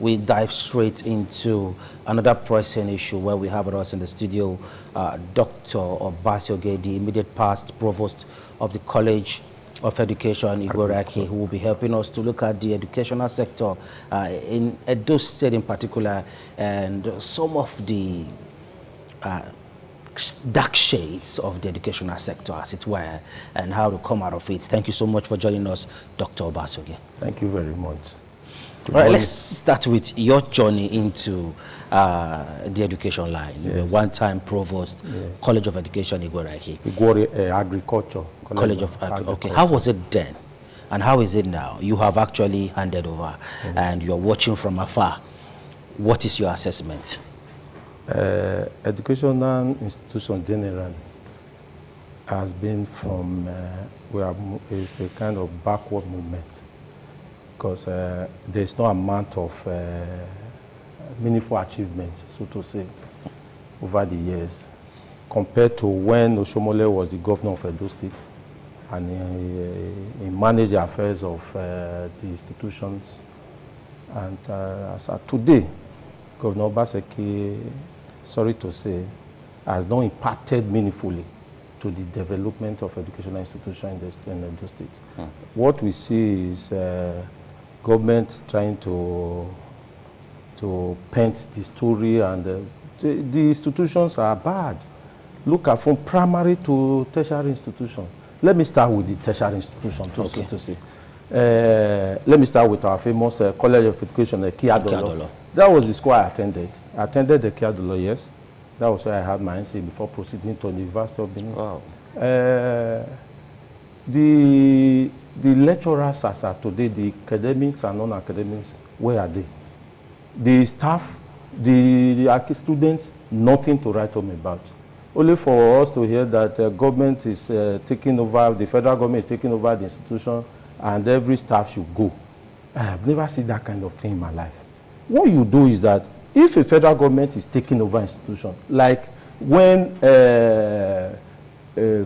we dive straight into another pressing issue where we have with us in the studio Dr. Obasoge, the immediate past provost of the College of Education, Igoraki, who will be helping us to look at the educational sector in Edo State in particular, and some of the dark shades of the educational sector, as it were, and how to come out of it. Thank you so much for joining us, Dr. Obasoge. Thank you very much. All right, let's start with your journey into the education line. You were one-time provost, College of Education, Igoraki. Agriculture. College of Agriculture. Okay, how was it then? And how is it now? You have actually handed over and you're watching from afar. What is your assessment? Educational institution generally has been from, is a kind of backward movement, because there's no amount of meaningful achievements, so to say, over the years, compared to when Oshomole was the governor of Edo State, and he managed the affairs of the institutions. And as of today, Governor Obaseki, sorry to say, has not impacted meaningfully to the development of educational institutions in Edo State. What we see is government trying to paint the story, and the institutions are bad. Look at from primary to tertiary institution. Let me start with the tertiary institution, so to say. Let me start with our famous College of Education, Kiadolo. That was the school I attended. I attended the Kiadolo, yes. That was where I had my NC before proceeding to the University of Benin. Wow. The lecturers as are today, the academics and non-academics, where are they? The staff, the students, nothing to write home about. Only for us to hear that government is taking over, the federal government is taking over the institution, and every staff should go. I have never seen that kind of thing in my life. What you do is that if a federal government is taking over institution, like when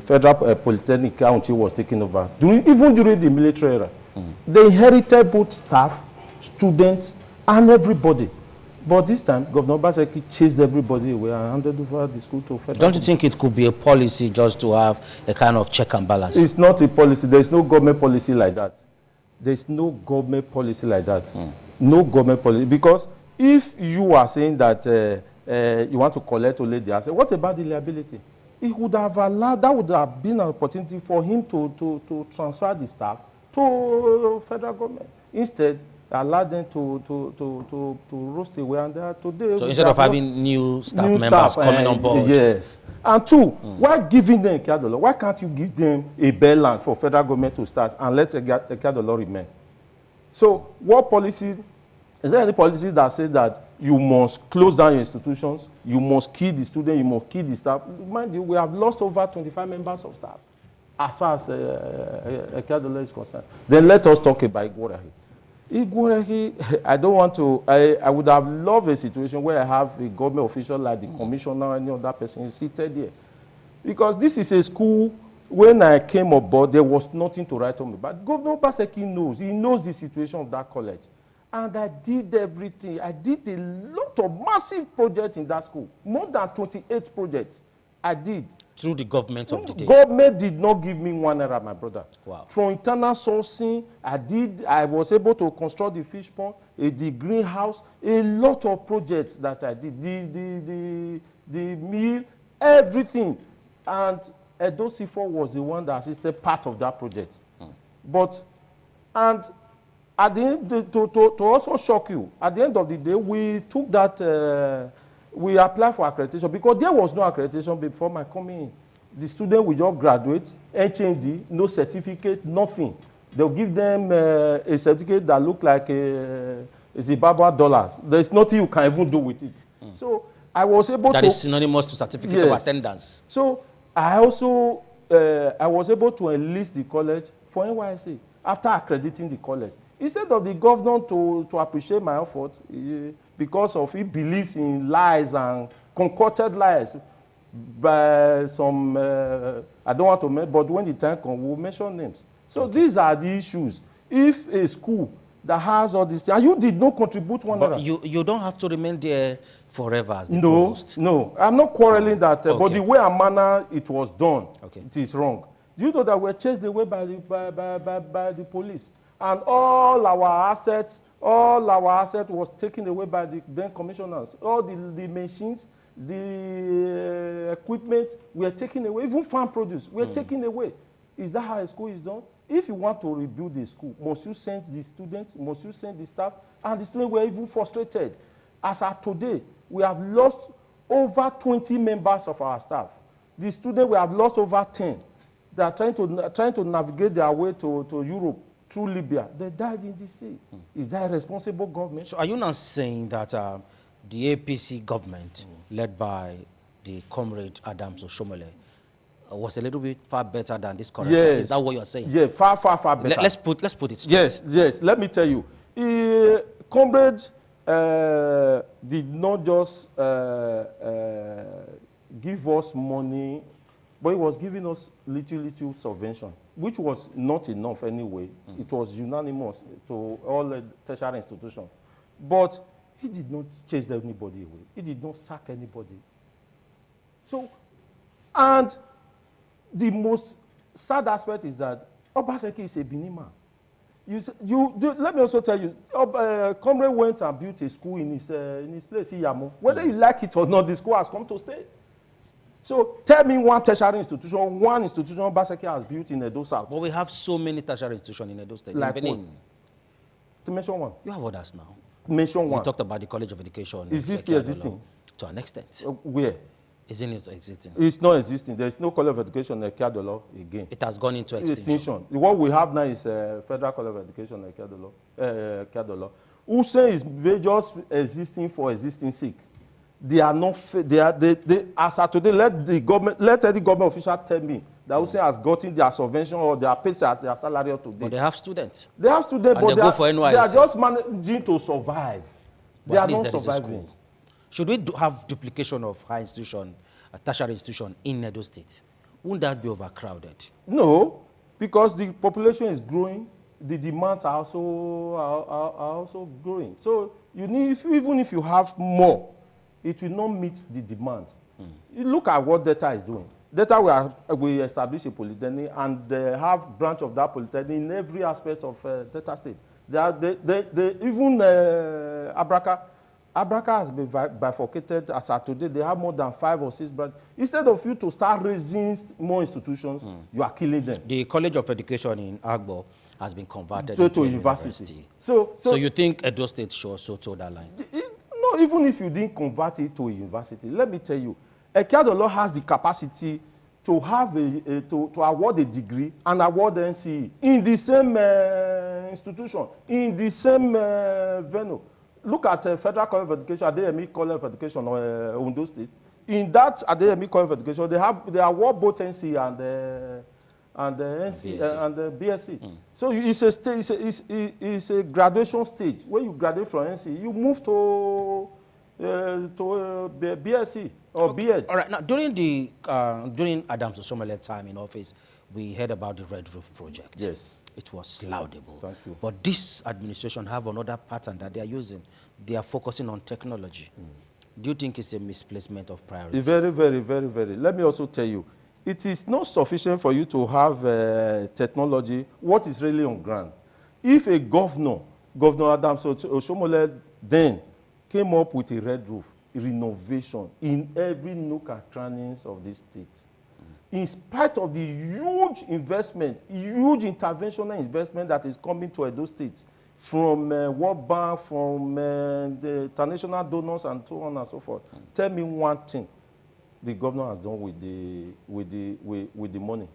Federal Polytechnic County was taken over, even during the military era, they inherited both staff, students, and everybody. But this time, Governor Obaseki chased everybody away and handed over the school to federal. Don't you think it could be a policy just to have a kind of check and balance? It's not a policy. There's no government policy like that. There's no government policy like that. No government policy. Because if you are saying that you want to collect only the asset, what about the liability? It would have allowed, that would have been an opportunity for him to transfer the staff to federal government. Instead, allow them to roast away, and today. So instead of having new members coming on board. Yes. And two, why giving them Kiadolo? Why can't you give them a bare land for federal government to start and let the Kiadolo remain? So what policy, is there any policy that says that you must close down your institutions, you must kill the students, you must kill the staff? Mind you, we have lost over 25 members of staff as far as Kiadolo is concerned. Then let us talk about Igoraki. I don't want to, I would have loved a situation where I have a government official like the commissioner or any other person seated here. Because this is a school, when I came aboard, there was nothing to write home about. Governor Obaseki knows, he knows the situation of that college. And I did everything. I did a lot of massive projects in that school, more than 28 projects. I did. Through the government of the day. Government did not give me one naira, my brother. Wow. From internal sourcing, I was able to construct the fish pond, the greenhouse, a lot of projects that I did, the mill, everything. And Edo C4 was the one that assisted part of that project. But, and at the end, to also shock you, at the end of the day, we took that, we applied for accreditation because there was no accreditation before my coming in. The student will just graduate, HND, no certificate, nothing. They'll give them a certificate that looks like a Zimbabwean dollars. There's nothing you can even do with it. So I was able That is synonymous to certificate of attendance. So I also, I was able to enlist the college for NYSC after accrediting the college. Instead of the governor to appreciate my effort, because of he believes in lies and concocted lies by some, I don't want to mention, but when the time comes, we'll mention names. So these are the issues. If a school that has all these things. And you did not contribute one But naira. you don't have to remain there forever as the No, provost. no. I'm not quarreling that, but Okay. the way and manner it was done, Okay. it is wrong. Do you know that we're chased away by the police? And all our assets was taken away by the then commissioners. All the machines, the equipment were taken away. Even farm produce were taken away. Is that how a school is done? If you want to rebuild a school, must you send the students, must you send the staff? And the students were even frustrated. As of today, we have lost over 20 members of our staff. The students, we have lost over 10. They are trying to navigate their way to Europe through Libya. They died in the sea. Is that a responsible government? So are you not saying that the APC government, led by the comrade Adams Oshomole, was a little bit far better than this current? Yes. Is that what you're saying? Yeah, far better. Let's put it straight. Yes. Let me tell you, comrade did not just give us money, but he was giving us little subvention, which was not enough anyway. It was unanimous to all tertiary institutions. But he did not chase anybody away. He did not sack anybody. So, and the most sad aspect is that Obaseki is a Benin man. Let me also tell you, Comrade went and built a school in his place, Iyamo. Whether you like it or not, the school has come to stay. So tell me one tertiary institution Obaseki has built in Edo South. But we have so many tertiary institutions in Edo State. Like in Benin. To mention one. You have others now. Mention one. You talked about the College of Education. Is this still existing? To an extent. Where? Isn't it existing? It's not existing. There is no College of Education in Ekiadolo again. It has gone into extinction. What we have now is Federal College of Education in Ekiadolo. Hussein is just existing for existing sake. They are not. As of today, let any government official tell me that Hussein has gotten their subvention or their pay as their salary up to date. But they have students. They have students, and but they are just managing to survive. They are not surviving. Should we have duplication of high institution, tertiary institution in Edo State? Wouldn't that be overcrowded? No, because the population is growing, the demands are also growing. So you need, even if you have more, it will not meet the demand. You look at what Delta is doing. Delta we establish a polytechnic and they have branch of that polytechnic in every aspect of Delta State. Even Abraka has been bifurcated as of today. They have more than 5 or 6 branches. Instead of you to start raising more institutions, you are killing them. The College of Education in Agbo has been converted to university. So you think Edo State should also toe that line? No, even if you didn't convert it to a university, let me tell you, Ekiadolo has the capacity to have to award a degree and award the NCE in the same institution, in the same venue. Look at Federal College of Education, ADME College of Education, Ondo State. In that ADME College of Education, they award both NCE and the BSc. So it's a graduation stage. When you graduate from NCE, you move to BSc or B.Ed. All right. Now, during Adams Oshomole's time in office, we heard about the Red Roof project. Yes. It was laudable. Thank you. But this administration have another pattern that they are using. They are focusing on technology. Do you think it's a misplacement of priority? Very, very, very, very. Let me also tell you, it is not sufficient for you to have technology. What is really on ground? If a Governor Adams Oshomole then came up with a red roof, renovation in every nook and crannies of this state, in spite of the huge investment, huge interventional investment that is coming to Edo State from World Bank, from the international donors and so on and so forth. Tell me one thing the governor has done with the money.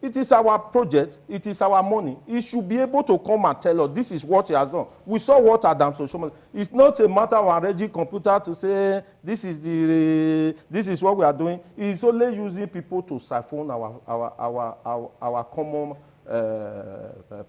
It is our project. It is our money. He should be able to come and tell us this is what he has done. We saw what Adams Oshomole. It's not a matter of arranging computer to say this is what we are doing. It's only using people to siphon our common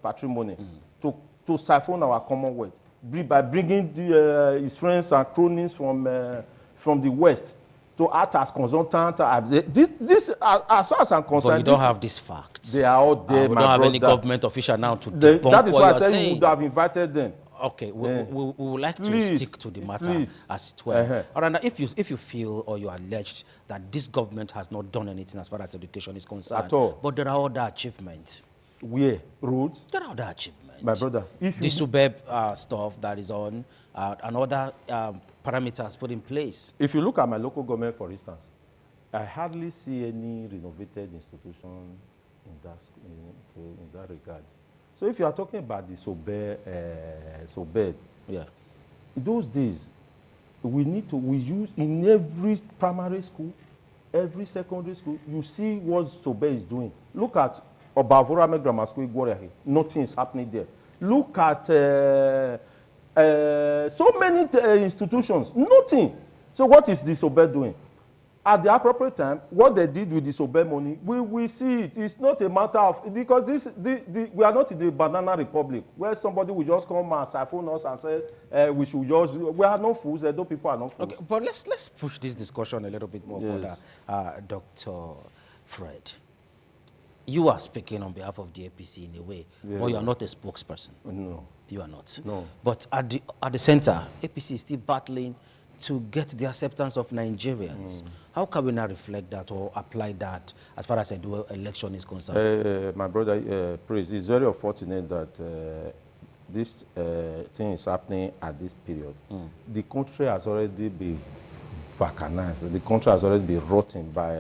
patrimony, to siphon our commonwealth by bringing his friends and cronies from the West to act as consultant. As far as I'm concerned, but you don't have these facts. They are all there, we my don't have brother. any government official now to debunk that is what why you I are said saying. you would have invited them. Okay, we would like to stick to the matter as it were. All right, now if you feel or you alleged that this government has not done anything as far as education is concerned, at all, but there are other achievements. Where? Roads? There are other achievements. My brother, if the suburb stuff that is on, and other parameters put in place. If you look at my local government, for instance, I hardly see any renovated institution in that regard. So if you are talking about the suburb, yeah, those days, we use in every primary school, every secondary school, you see what Sobe is doing. Look at Obavorame Grammar School, Igboreahi. Nothing is happening there. Look at so many institutions, nothing. So what is the Sobe doing? At the appropriate time, what they did with the Sobe money, we see it. It's not a matter of, because we are not in the banana republic where somebody will just come and siphon us and say we should just, we are not fools, Edo people are not fools. Okay, but let's push this discussion a little bit more further. Dr. Fred, you are speaking on behalf of the APC in a way, but you are not a spokesperson. No. You are not. No. But at the center, APC is still battling to get the acceptance of Nigerians. How can we now reflect that or apply that as far as Edo election is concerned? My brother, Praise, it's very unfortunate that this thing is happening at this period. The country has already been vacantized. The country has already been rotten by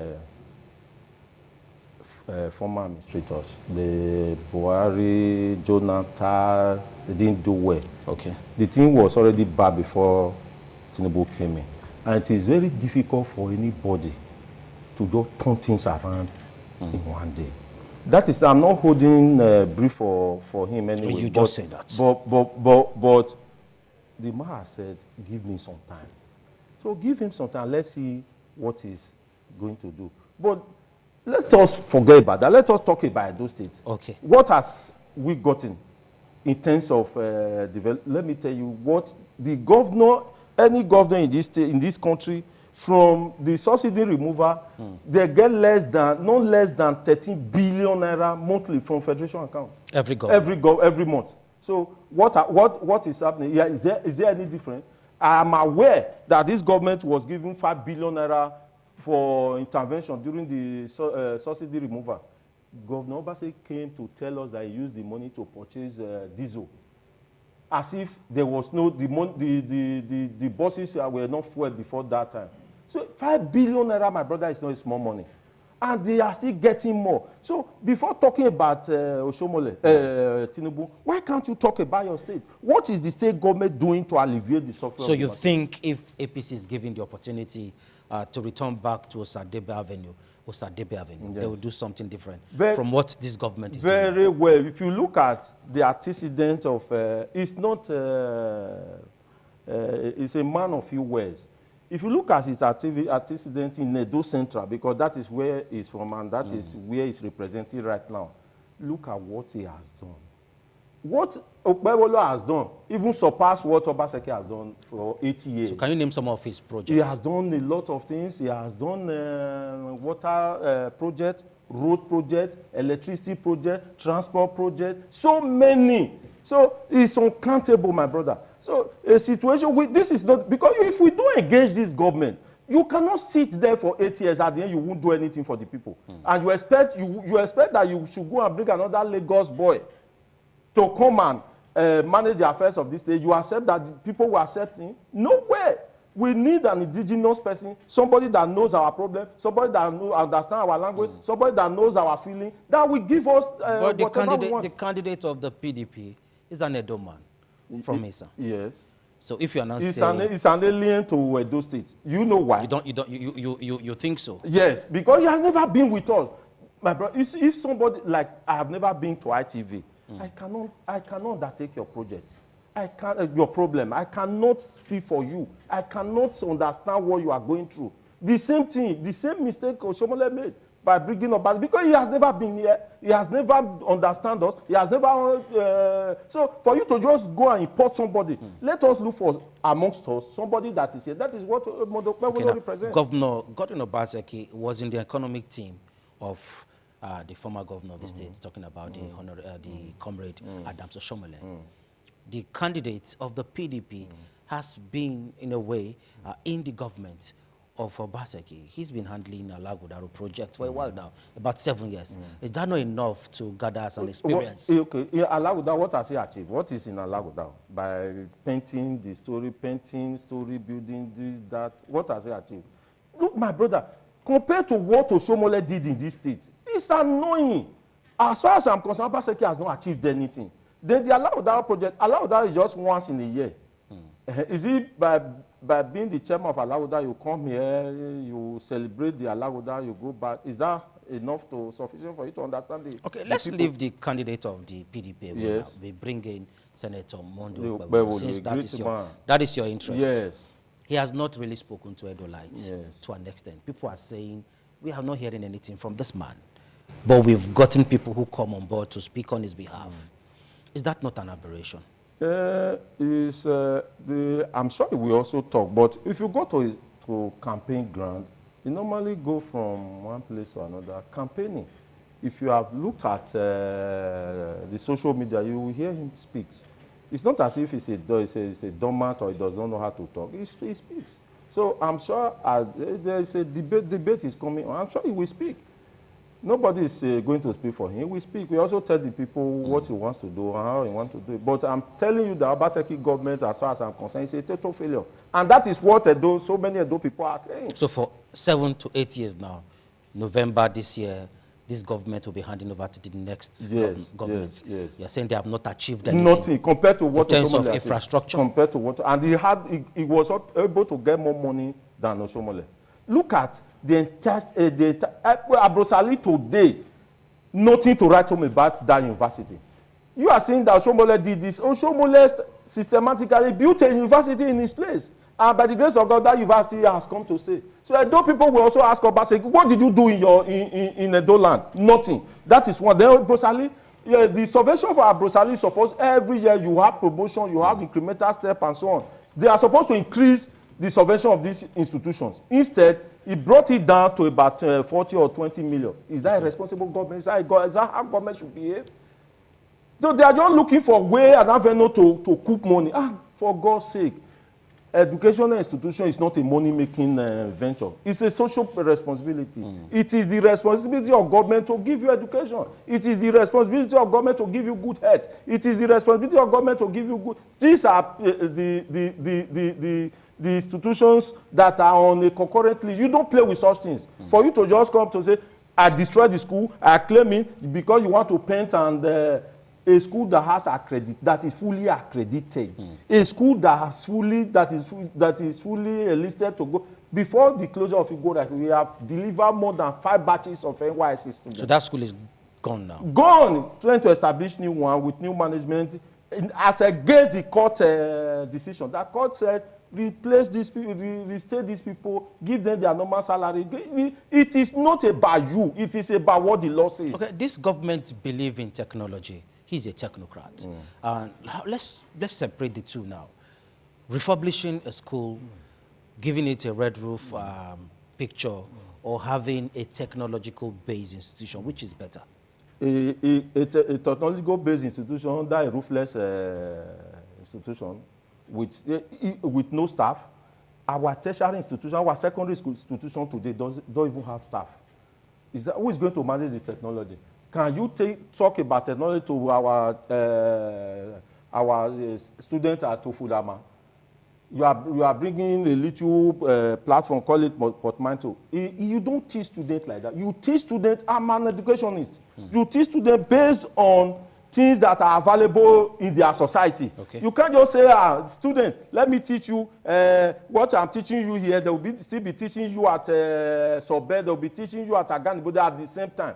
former administrators. The Buhari, Jonathan, they didn't do well. Okay. The thing was already bad before Tinubu came in. And it is very difficult for anybody to just turn things around in one day. That is, I'm not holding brief for him anyway. You just said that. But the man has said, give me some time. So give him some time. Let's see what he's going to do. But let us forget about that. Let us talk about those states. Okay. What has we gotten in terms of development? Let me tell you what the governor, any governor in this country, from the subsidy removal, they get no less than 13 billion naira monthly from federation account. Every government. Every month. So what is happening? Yeah, is there any difference? I am aware that this government was given 5 billion naira for intervention during the subsidy removal. Governor Obase came to tell us that he used the money to purchase diesel, as if there was no the buses were not fueled before that time. So 5 billion naira, my brother, is not a small money, and they are still getting more. So before talking about Oshomole, Tinubu, why can't you talk about your state? What is the state government doing to alleviate the suffering? So you think if APC is given the opportunity to return back to Osadebe Avenue, yes, they will do something different from what this government is doing? Very well. If you look at the antecedent of, it's not, it's a man of few words. If you look at his antecedent in Edo Central, because that is where he's from and that is where he's representing right now, look at what he has done. What Okpebolo has done even surpassed what Obaseki has done for 80 years. So can you name some of his projects? He has done a lot of things. He has done water project, road project, electricity project, transport project, so many. So it's uncountable, my brother. So a situation with this is not, because if we don't engage this government, you cannot sit there for 8 years, at the end you won't do anything for the people. And you expect that you should go and bring another Lagos boy to come and manage the affairs of this state. You accept that the people will accept him? No way. We need an indigenous person, somebody that knows our problem, somebody that understands our language, somebody that knows our feeling, that will give us but whatever we want. The candidate of the PDP is an Edo man from Mesa. Yes. So if you are not saying it's an alien to Edo State. You know why? You think so? Yes, because he has never been with us. My brother, if somebody, like, I have never been to ITV, I cannot undertake your project. I can't, your problem. I cannot feel for you. I cannot understand what you are going through. The same thing, the same mistake Oshomole made. by bringing up, because he has never been here, he has never understand us, he has never, so for you to just go and import somebody, let us look for amongst us somebody that is here. That is what Mondo represents. Governor Godwin Obaseki was in the economic team of the former governor of the state, talking about the comrade Adams Oshomole. The candidate of the PDP has been, in a way, in the government of Obaseki. He's been handling a Alagodaro project for a while now, about 7 years. Is that not enough to gather some experience? Okay, in Alagodaro, what has he achieved? What is in Alagodaro? By painting the story, building this, that, what has he achieved? Look, my brother, compared to what Oshomole did in this state, it's annoying. As far as I'm concerned, Obaseki has not achieved anything. Then the Alagodaro project, Alagodaro is just once in a year. Is it by being the chairman of Alagodaro, you come here, you celebrate the Alagodaro, you go back? Is that enough sufficient for you to understand the? Okay, let's leave the candidate of the PDP. Yes. We bring in Senator Mondo, since that is your interest. Yes. He has not really spoken to Edolites Yes. to an extent. People are saying, we are not hearing anything from this man. But we've gotten people who come on board to speak on his behalf. Is that not an aberration? I'm sure we also talk, but if you go to campaign ground, you normally go from one place to another campaigning. If you have looked at the social media, you will hear him speak. It's not as if he's a dormant or he does not know how to talk. He speaks. So I'm sure there is a debate is coming on. I'm sure he will speak. Nobody is going to speak for him. We speak. We also tell the people what he wants to do and how he wants to do it. But I'm telling you, the Obaseki government, as far as I'm concerned, is a total failure. And that is what so many Edo people are saying. So for 7 to 8 years now, November this year, this government will be handing over to the next government. Yes. You're saying they have not achieved anything. Nothing compared to what in terms of infrastructure. Compared to what, and he was able to get more money than Oshomole. Look at the entire Abrosali today, nothing to write home about that university. You are saying that Oshomole did this. Oshomole systematically built a university in his place. And by the grace of God, that university has come to stay. So Edo people will also ask Obaseki, what did you do in Edo land? Nothing. That is one. Then Abrosali, the subvention for Abrosali is supposed every year you have promotion, you have incremental step and so on. They are supposed to increase the subvention of these institutions. Instead, he brought it down to about 40 or 20 million. Is that a responsible government? Is that how government should behave? So they are just looking for a way and avenue to cook money. For God's sake, educational institution is not a money-making venture. It's a social responsibility. It is the responsibility of government to give you education. It is the responsibility of government to give you good health. It is the responsibility of government to give you good. These are the institutions that are on a concurrent list. You don't play with such things. For you to just come to say, I destroyed the school, I claim it because you want to paint and a school that has that is fully accredited, a school that is fully listed to go. Before the closure of Igora, we have delivered more than 5 batches of NYSC students. So that school is gone now? Gone. Trying to establish new one with new management. As against the court decision, that court said, replace these people, restate these people, give them their normal salary. It is not about you. It is about what the law says. Okay, this government believes in technology. He's a technocrat. Let's separate the two now. Refurbishing a school, giving it a red roof picture, or having a technological-based institution, which is better? A technological-based institution, that a roofless institution, with no staff. Our tertiary institution, our secondary school institution today don't even have staff. Who is going to manage the technology? Can you talk about technology to our students at Tofudama? You are bringing a little platform, call it portmanteau. You don't teach students like that. You teach students, I'm an educationist. You teach students based on things that are available in their society. Okay. You can't just say, student, let me teach you what I'm teaching you here. They will still be teaching you at Sobe, they'll be teaching you at Agani, but at the same time.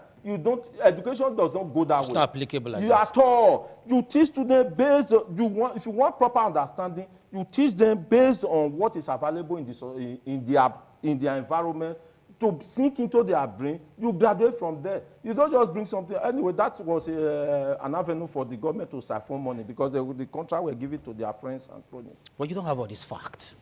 Education does not go that way. It's not applicable like that. At all. You teach students based if you want proper understanding, you teach them based on what is available in their environment. to sink into their brain, you graduate from there. You don't just bring something. Anyway, that was an avenue for the government to siphon money because the contract were given to their friends and cronies. But you don't have all these facts.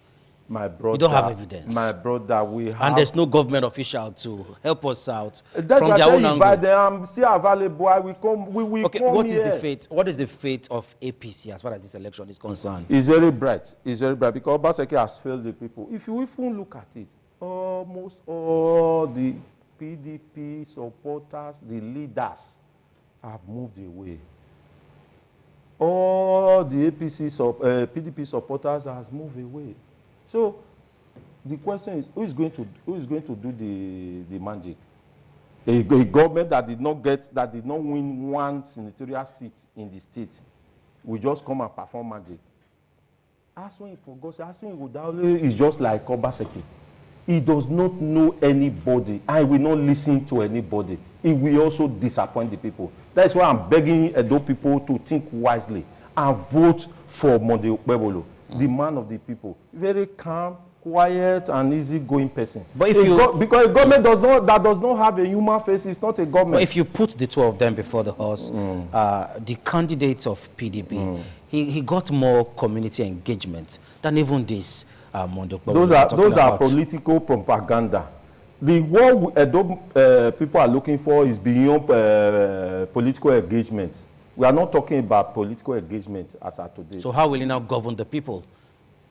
My brother, you don't have evidence. My brother, we have. And there's no government official to help us out that's from why their own angle. I'm still available. I will come. We will okay, come what here. is the fate? What is the fate of APC as far as this election is concerned? It's very bright. It's very bright because Obaseki has failed the people. If you even look at it, almost all the PDP supporters, the leaders, have moved away. All the PDP supporters has moved away. So the question is, who is going to do the magic? A government that did not win one senatorial seat in the state will just come and perform magic. Aswin Ighodalo is just like Obaseki. He does not know anybody and will not listen to anybody. He will also disappoint the people. That's why I'm begging Edo people to think wisely and vote for Monday Okpebholo, the man of the people. Very calm, quiet, and easygoing person. But if because a government does not have a human face, it's not a government. But if you put the two of them before the horse, the candidate of PDP, he got more community engagement than even this Monday Okpebholo. Those are political propaganda. The what Edo people are looking for is beyond political engagement. We are not talking about political engagement as of today. So how will he now govern the people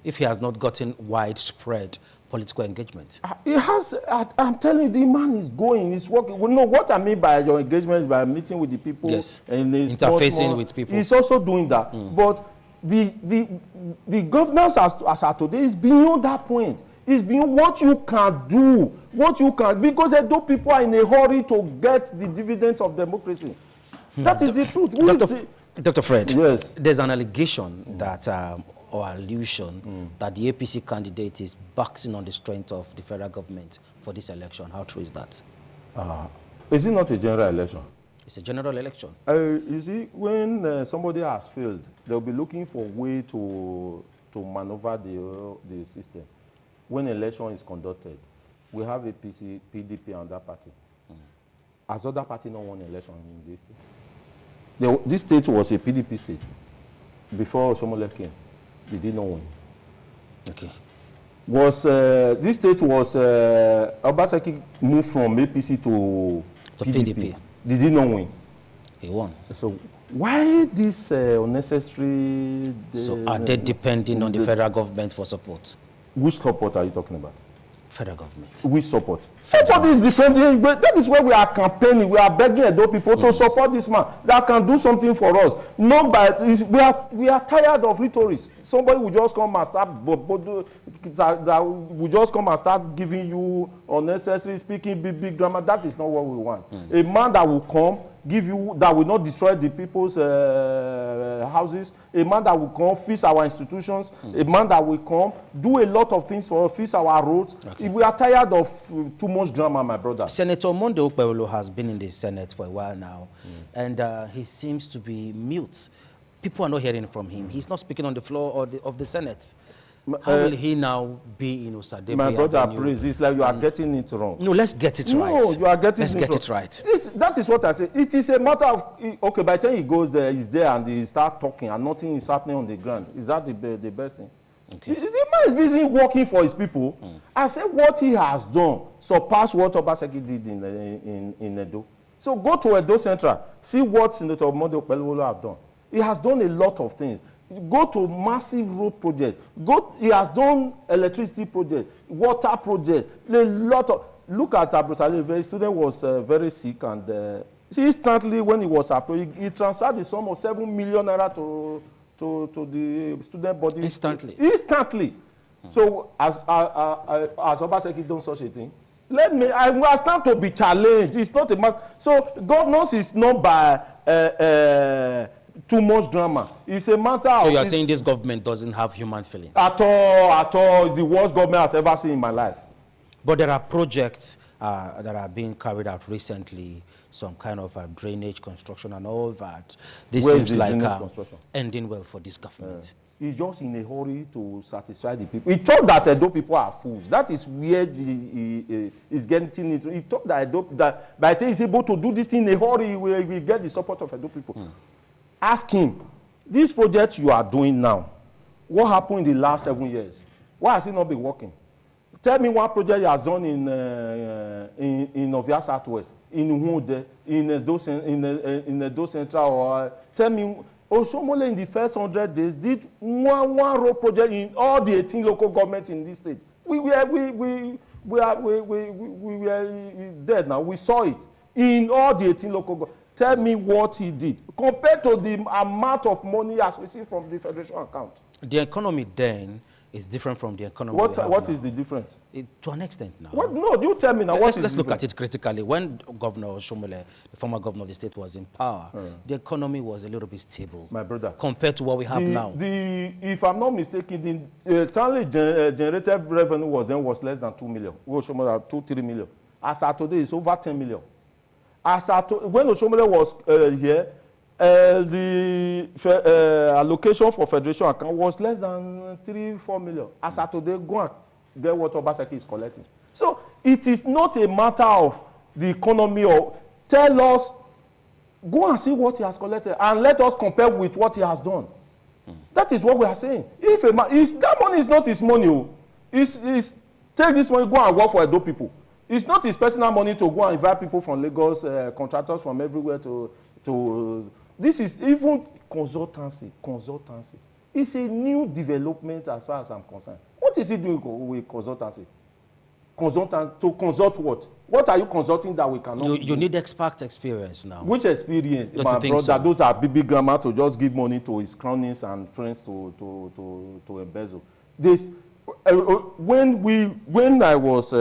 if he has not gotten widespread political engagement? He has. I'm telling you, the man is going. He's working. Well, no, what I mean by your engagement is by meeting with the people. Yes. And interfacing with people. He's also doing that. But the governance as of today is beyond that point. It's beyond what you can do, because Edo people are in a hurry to get the dividends of democracy. That is the truth. Dr. Fred, yes. There's an allegation that, or allusion, that the APC candidate is boxing on the strength of the federal government for this election. How true is that? Is it not a general election? It's a general election. You see, when somebody has failed, they'll be looking for a way to maneuver the system. When election is conducted, we have APC, PDP, and that party. Has other party not won election in this state? This state was a PDP state. Before Osomole came, they did not win. Okay. This state was, Obaseki moved from APC to PDP. They did not win. He won. So why this unnecessary... So are they depending on the federal government for support? Which support are you talking about? Federal government. Which support? Support is the same thing. That is why we are campaigning. We are begging Edo people to support this man that can do something for us. Not by we are tired of rhetorics. Somebody will just come and start giving you unnecessary speaking big grammar. That is not what we want. A man that will come, give you, that will not destroy the people's houses, a man that will come fix our institutions, a man that will come do a lot of things for us, fix our roads. Okay. We are tired of too much drama, my brother. Senator Monday Okpebholo has been in the Senate for a while now, and he seems to be mute. People are not hearing from him. He's not speaking on the floor of the Senate. How will he now be in Osadebe? My brother, please, it's like you are getting it wrong. No, let's get it right. No, you are getting let's get it right. That is what I say. It is a matter of, okay, by the time he goes there, he's there and he starts talking and nothing is happening on the ground. Is that the best thing? Okay. The man is busy working for his people. I say what he has done surpass what Obaseki did in Edo. So go to Edo Central, see what Senator Monday Okpebholo have done. He has done a lot of things. Go to massive road project. He has done electricity project, water project, a lot of. Look at Abrosale. The student was very sick, and instantly when he was approved, he transferred the sum of 7 million naira to the student body. Instantly. So as Obaseki done such a thing, I will stand to be challenged. It's not a matter. So governance is not by too much drama. It's a matter of... So you are saying this government doesn't have human feelings? At all. It's the worst government has ever seen in my life. But there are projects that are being carried out recently, some kind of drainage construction and all that. This seems like ending well for this government. He's just in a hurry to satisfy the people. He thought that Edo people are fools. That is where he's getting it. He thought that that by the time he's able to do this thing in a hurry, he will get the support of Edo people. Ask him, this project you are doing now, what happened in the last 7 years? Why has it not been working? Tell me one project he has done in Novia Southwest, in Hunde, in Edo Central, or tell me. Oshomole in the first 100 days did one road project in all the 18 local governments in this state. We were dead now. We saw it in all the 18 local governments. Tell me what he did compared to the amount of money he has received from the federation account. The economy then is different from the economy. What is the difference? To an extent now. What? No, you tell me now. Let's look at it critically. When Governor Oshomole, the former governor of the state, was in power, the economy was a little bit stable. My brother. Compared to what we have now. If I'm not mistaken, the internally generated revenue was less than 2 million. Oshomole had 2-3 million. As of today, it's over 10 million. When Oshomole was here, the allocation for federation account was less than 3-4 million. As of today, go and get what Obaseki is collecting. So it is not a matter of the economy. Or tell us, go and see what he has collected, and let us compare with what he has done. That is what we are saying. If that money is not his money, take this money, go and work for Edo people. It's not his personal money to go and invite people from Lagos, contractors from everywhere to. This is even consultancy. It's a new development as far as I'm concerned. What is he doing with consultancy? To consult what? What are you consulting that we cannot You need expert experience now. Which experience? Don't My you think brother, so? those are big grammar to just give money to his cronies and friends to embezzle. This, when I was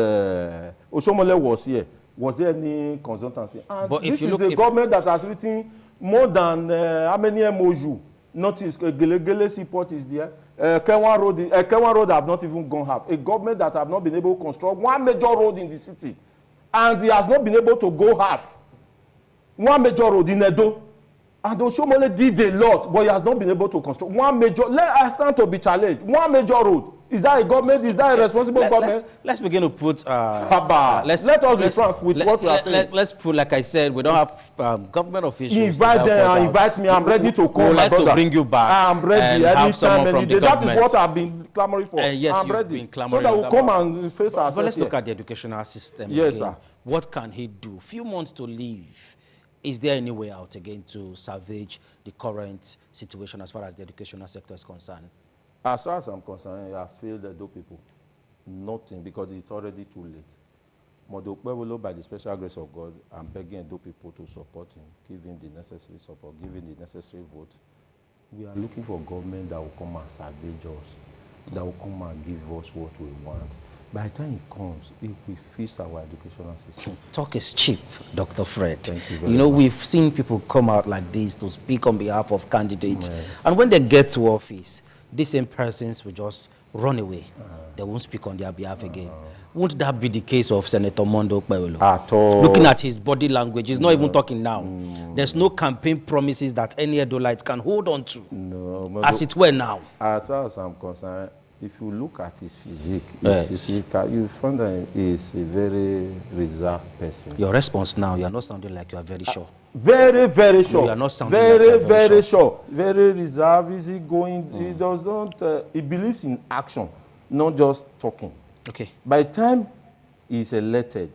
Oshomole was here, was there any consultancy? And but this is the government that has written more than how many MOU? Notice Gelegele Seaport is there. Kenwan Road have not even gone half. A government that have not been able to construct one major road in the city, and he has not been able to go half. One major road in Edo, and Oshomole did a lot, but he has not been able to construct one major. Let us stand to be challenged. One major road. Is that a government? Is that a responsible government? Let's begin to put. Let us be frank with what we are saying. Let's put, like I said, we don't have government officials. Invite them, invite me. I'm ready to come. We'd like to bring you back. I'm ready anytime, any day. That is what I've been clamoring for. Yes, I'm ready. So that we'll come and face ourselves. But let's look at the educational system. Yes, again. sir. What can he do? Few months to leave. Is there any way out again to salvage the current situation as far as the educational sector is concerned? As far as I'm concerned, he has failed the Edo people. Nothing, because it's already too late. Modokpewolo, by the special grace of God, I'm begging Edo people to support him, give him the necessary support, give him the necessary vote. We are looking for government that will come and salvage us, that will come and give us what we want. By the time he comes, it will fix our educational system. Talk is cheap, Dr. Fred. Thank you very much. We've seen people come out like this to speak on behalf of candidates. Yes. And when they get to office, these same persons will just run away. They won't speak on their behalf again. Won't that be the case of Senator Mondo Okpebholo? At all. Looking at his body language, he's not even talking now. There's no campaign promises that any Edolite can hold on to. No. As it were now. As far as I'm concerned, if you look at his physique, Yes. you find that he's a very reserved person. Your response now, you're not sounding like you are very sure. Very, very sure. You are not sounding like you are very sure. Very reserved, easygoing. He doesn't. He believes in action, not just talking. Okay. By the time he's elected,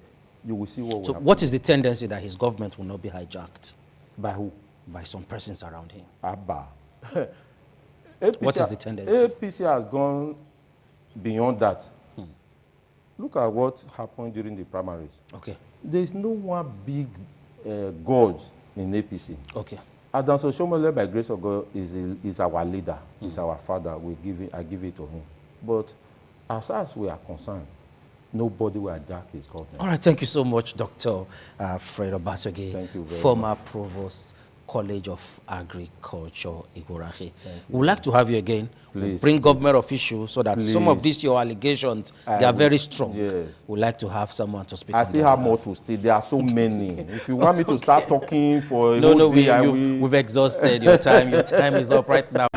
you will see what will happen. What is the tendency that his government will not be hijacked? By who? By some persons around him. Abba. What is the tendency? APC has gone beyond that. Look at what happened during the primaries. Okay. There is no one big God in APC. Okay. Adams Oshomole, by grace of God, is our leader, is our father. I give it to him. But as far as we are concerned, nobody will hijack his government. All right, thank you so much, Dr. Fred Obasogie, Thank you very former much. Provost, College of Agriculture, Igorahi. We'd like to have you again. Please. Bring government officials so that some of these your allegations, they are very strong. Yes. We'd like to have someone to speak I on still their have behalf. more to say. There are so many. If you want me to start talking for a No, whole day, we've exhausted your time. Your time is up right now.